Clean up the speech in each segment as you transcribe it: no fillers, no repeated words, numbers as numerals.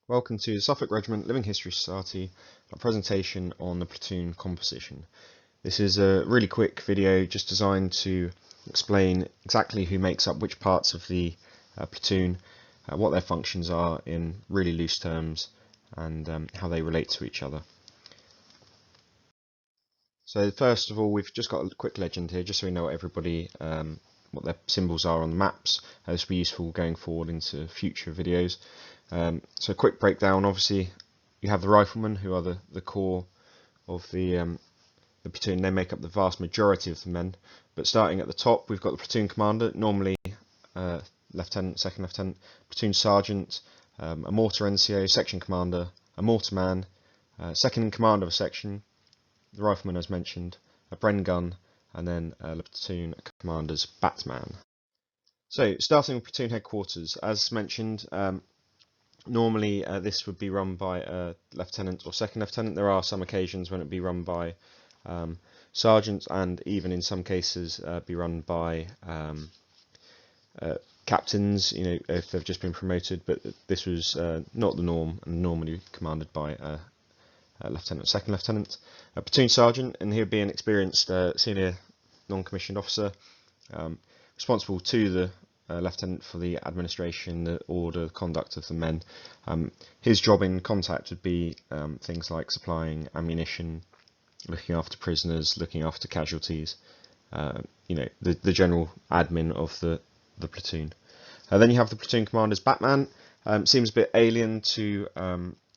Welcome to the Suffolk Regiment Living History Society, a presentation on the platoon composition. This is a really quick video just designed to explain exactly who makes up which parts of the platoon, what their functions are in really loose terms, and how they relate to each other. So first of all, we've just got a quick legend here, just so we know what their symbols are on the maps. This will be useful going forward into future videos. So a quick breakdown. Obviously, you have the riflemen, who are the core of the platoon. They make up the vast majority of the men. But starting at the top, we've got the platoon commander, normally lieutenant, second lieutenant, platoon sergeant, a mortar NCO, section commander, a mortar man, second in command of a section, the rifleman as mentioned, a Bren gun, and then the platoon commander's batman. So starting with platoon headquarters, as mentioned, normally this would be run by a lieutenant or second lieutenant. There are some occasions when it would be run by sergeants, and even in some cases be run by captains, if they've just been promoted, but this was not the norm, and normally commanded by a lieutenant or second lieutenant. A platoon sergeant, and he would be an experienced senior non-commissioned officer, responsible to the lieutenant for the administration, the order, conduct of the men. His job in contact would be things like supplying ammunition, looking after prisoners, looking after casualties, the general admin of the platoon. Then you have the platoon commander's batman. Seems a bit alien to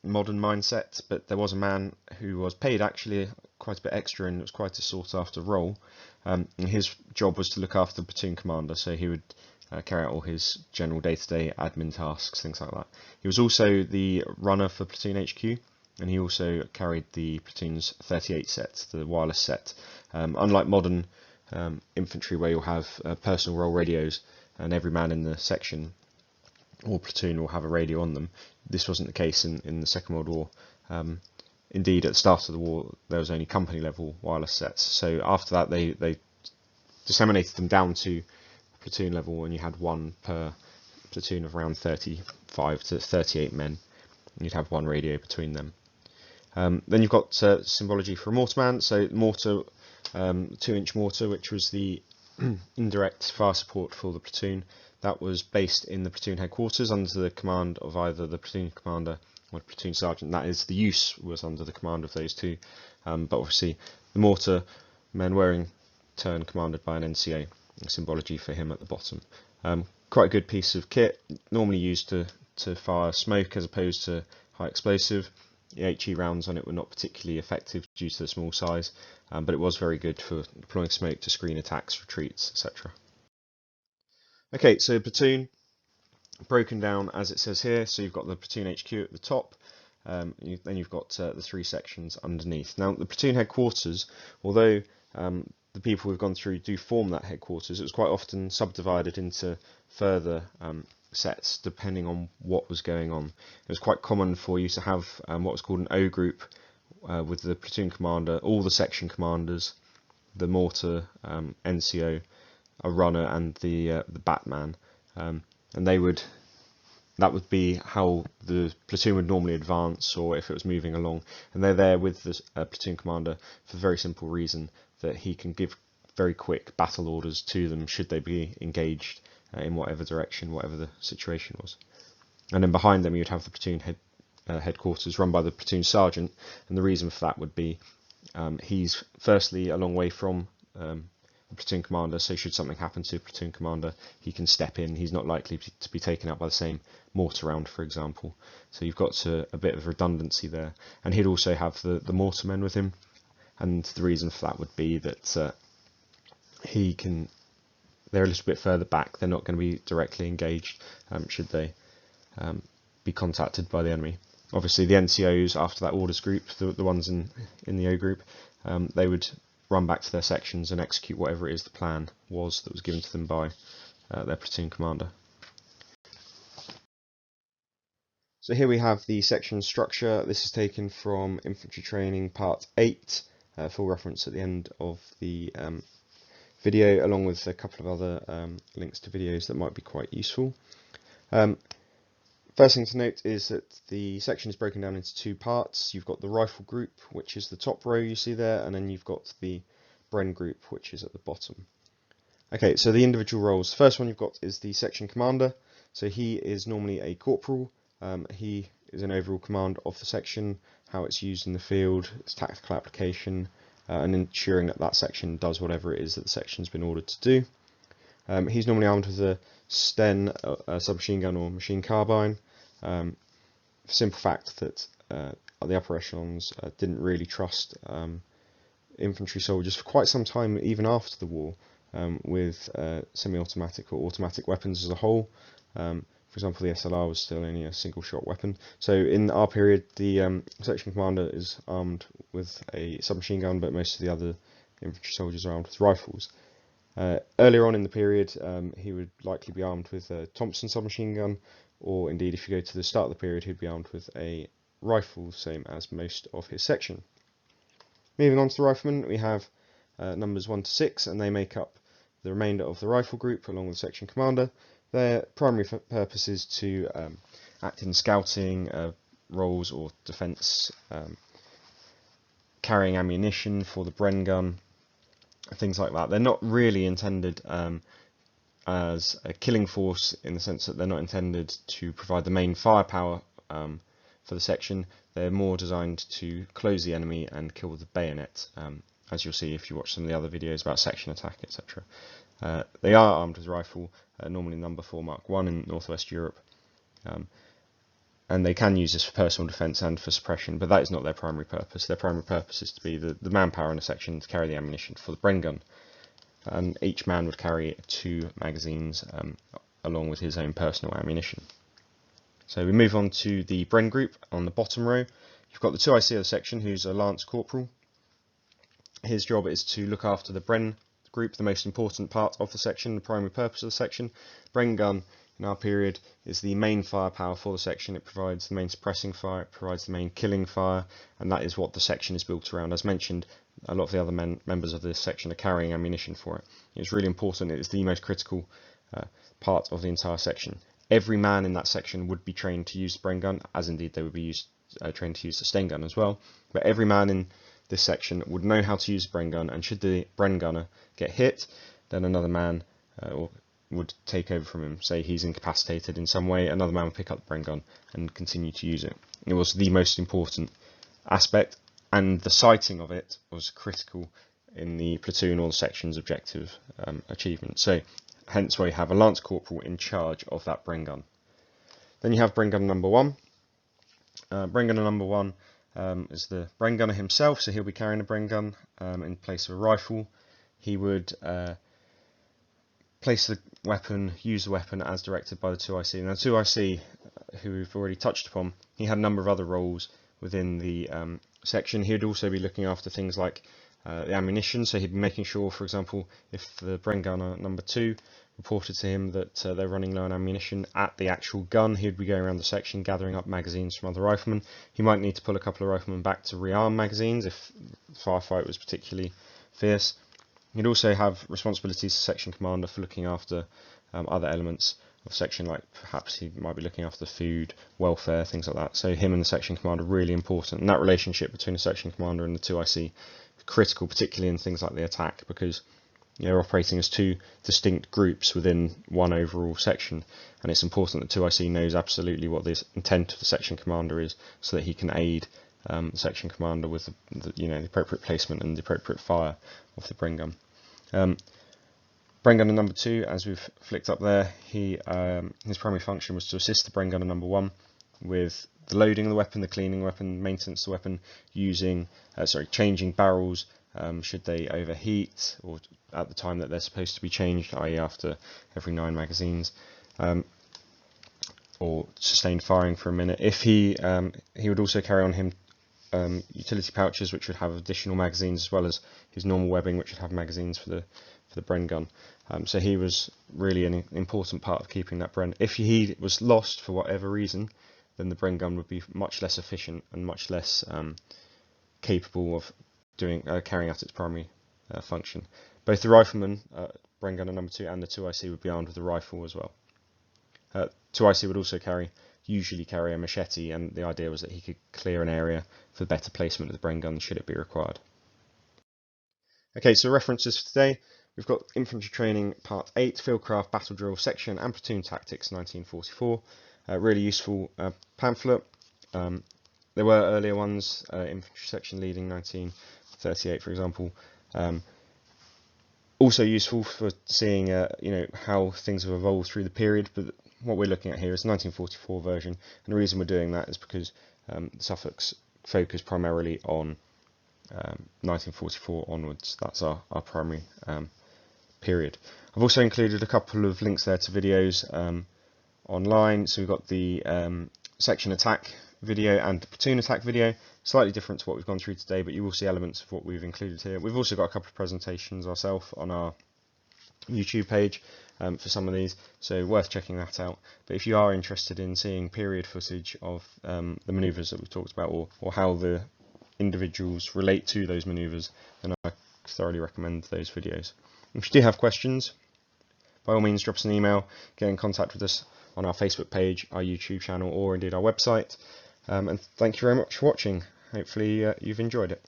modern mindset, but there was a man who was paid actually quite a bit extra, and it was quite a sought after role. And his job was to look after the platoon commander, so he would carry out all his general day-to-day admin tasks, things like that. He was also the runner for platoon HQ, and he also carried the platoon's 38 set, the wireless set. Unlike modern infantry, where you'll have personal role radios and every man in the section or platoon will have a radio on them, this wasn't the case in the Second World War. Indeed, at the start of the war, there was only company level wireless sets. So after that, they disseminated them down to platoon level, and you had one per platoon of around 35 to 38 men. And you'd have one radio between them. Then you've got symbology for a mortarman. So mortar, 2-inch mortar, which was the indirect fire support for the platoon. That was based in the platoon headquarters under the command of either the platoon commander or the platoon sergeant. That is, the use was under the command of those two. But obviously, the mortar men were in turn commanded by an NCO. Symbology for him at the bottom. Quite a good piece of kit, normally used to fire smoke as opposed to high explosive. The HE rounds on it were not particularly effective due to the small size, but it was very good for deploying smoke to screen attacks, retreats, etc. Okay, so platoon broken down as it says here. So you've got the platoon HQ at the top, then you've got the three sections underneath. Now the platoon headquarters, although the people we've gone through do form that headquarters, it was quite often subdivided into further sets depending on what was going on. It was quite common for you to have what was called an O group with the platoon commander, all the section commanders, the mortar NCO, a runner, and the batman, and that would be how the platoon would normally advance, or if it was moving along. And they're there with the platoon commander for the very simple reason that he can give very quick battle orders to them should they be engaged in whatever direction, whatever the situation was. And then behind them you'd have the platoon headquarters run by the platoon sergeant, and the reason for that would be he's firstly a long way from the platoon commander, so should something happen to the platoon commander, he can step in. He's not likely to be taken out by the same mortar round, for example. So you've got a bit of redundancy there. And he'd also have the mortar men with him, and the reason for that would be that they're a little bit further back. They're not going to be directly engaged should they be contacted by the enemy. Obviously the NCOs, after that orders group, the ones in the O group, they would run back to their sections and execute whatever it is the plan was that was given to them by their platoon commander. So here we have the section structure. This is taken from Infantry Training Part 8, full reference at the end of the video, along with a couple of other links to videos that might be quite useful. First thing to note is that the section is broken down into two parts. You've got the rifle group, which is the top row you see there, and then you've got the Bren group, which is at the bottom. Okay, so the individual roles. The first one you've got is the section commander. So he is normally a corporal. He is an overall command of the section, how it's used in the field, its tactical application, and ensuring that that section does whatever it is that the section's been ordered to do. He's normally armed with a Sten, a submachine gun or machine carbine. For the simple fact that the upper echelons didn't really trust infantry soldiers for quite some time, even after the war, with semi-automatic or automatic weapons as a whole. For example, the SLR was still only a single-shot weapon. So in our period, the section commander is armed with a submachine gun, but most of the other infantry soldiers are armed with rifles. Earlier on in the period, he would likely be armed with a Thompson submachine gun, or indeed, if you go to the start of the period, he'd be armed with a rifle, same as most of his section. Moving on to the riflemen, we have numbers 1 to 6, and they make up the remainder of the rifle group along with the section commander. Their primary purpose is to act in scouting roles or defence, carrying ammunition for the Bren gun, things like that. They're not really intended as a killing force, in the sense that they're not intended to provide the main firepower for the section. They're more designed to close the enemy and kill with the bayonet, as you'll see if you watch some of the other videos about section attack, etc. They are armed with rifle, normally number 4 Mark 1 in Northwest Europe, and they can use this for personal defence and for suppression, but that is not their primary purpose. Their primary purpose is to be the manpower in a section to carry the ammunition for the Bren gun, and each man would carry 2 magazines along with his own personal ammunition. So we move on to the Bren group on the bottom row. You've got the 2IC of the section, who's a lance corporal. His job is to look after the Bren group, the most important part of the section, the primary purpose of the section. Bren gun in our period is the main firepower for the section. It provides the main suppressing fire, it provides the main killing fire, and that is what the section is built around. As mentioned, a lot of the other members of this section are carrying ammunition for it. It's really important. It is the most critical part of the entire section. Every man in that section would be trained to use the Bren gun, as indeed they would be trained to use the Sten gun as well. But every man in this section would know how to use the Bren gun, and should the Bren gunner get hit, then another man would take over from him. Say he's incapacitated in some way, another man would pick up the Bren gun and continue to use it. It was the most important aspect, and the sighting of it was critical in the platoon or the section's objective achievement. So hence why you have a lance corporal in charge of that Bren gun. Then you have Bren gunner number 1. Bren gunner number 1 is the Bren gunner himself, so he'll be carrying a Bren gun in place of a rifle. He would place the weapon, use the weapon as directed by the 2IC. Now 2IC, who we've already touched upon, he had a number of other roles within the section. He would also be looking after things like the ammunition, so he'd be making sure, for example, if the Bren gunner number 2 reported to him that they're running low on ammunition at the actual gun, he'd be going around the section gathering up magazines from other riflemen. He might need to pull a couple of riflemen back to rearm magazines if the firefight was particularly fierce. He'd also have responsibilities as section commander for looking after other elements of section, like perhaps he might be looking after food, welfare, things like that. So him and the section commander are really important, and that relationship between the section commander and the 2IC is critical, particularly in things like the attack, because they're operating as 2 distinct groups within one overall section, and it's important that 2IC knows absolutely what the intent of the section commander is, so that he can aid the section commander with the appropriate placement and the appropriate fire of the Bren gun. Bren gunner number 2, as we've flicked up there, his primary function was to assist the Bren gunner number 1 with the loading of the weapon, the cleaning of the weapon, maintenance of the weapon, changing barrels should they overheat, or at the time that they're supposed to be changed, i.e. after every 9 magazines, or sustained firing for a minute. If he would also carry on him utility pouches, which would have additional magazines, as well as his normal webbing, which would have magazines for the Bren gun. So he was really an important part of keeping that Bren. If he was lost for whatever reason, then the Bren gun would be much less efficient and much less capable of carrying out its primary function. Both the rifleman, Bren gunner number 2, and the 2IC would be armed with a rifle as well. 2IC would also carry usually carry a machete, and the idea was that he could clear an area for better placement of the Bren gun should it be required. Okay, so references for today. We've got Infantry Training Part 8, Fieldcraft, Battle Drill Section and Platoon Tactics 1944. Really useful pamphlet. There were earlier ones, Infantry Section Leading 1938 for example. Also useful for seeing how things have evolved through the period, but what we're looking at here is the 1944 version, and the reason we're doing that is because Suffolk's focus primarily on 1944 onwards. That's our primary period. I've also included a couple of links there to videos online. So we've got the section attack video and the platoon attack video, slightly different to what we've gone through today, but you will see elements of what we've included here. We've also got a couple of presentations ourselves on our YouTube page for some of these, so worth checking that out. But if you are interested in seeing period footage of the manoeuvres that we've talked about, or how the individuals relate to those manoeuvres, then I thoroughly recommend those videos. If you do have questions, by all means drop us an email, get in contact with us on our Facebook page, our YouTube channel, or indeed our website. And thank you very much for watching. Hopefully you've enjoyed it.